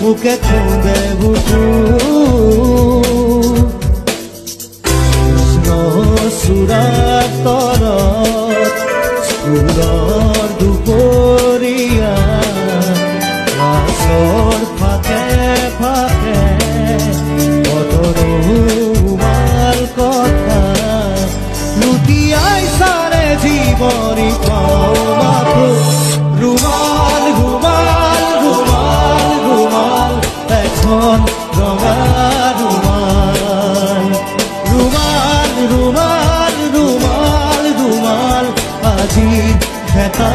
মুখে খুঁদে বুকু কৃষ্ণ চূড়াৰ তলত স্কুলৰ দুপৰীয়া ক্লাছৰ ফাকে ফাকে বতৰুমাল কথা লুটিয়াই চাৰে জীৱনী পাওমাথো ৰুমাল ৰুমাল ৰুমাল ৰুমাল এখন ৰঙা ৰুমাল ৰুমাল ৰুমাল ৰুমাল ৰুমাল আজি খেতা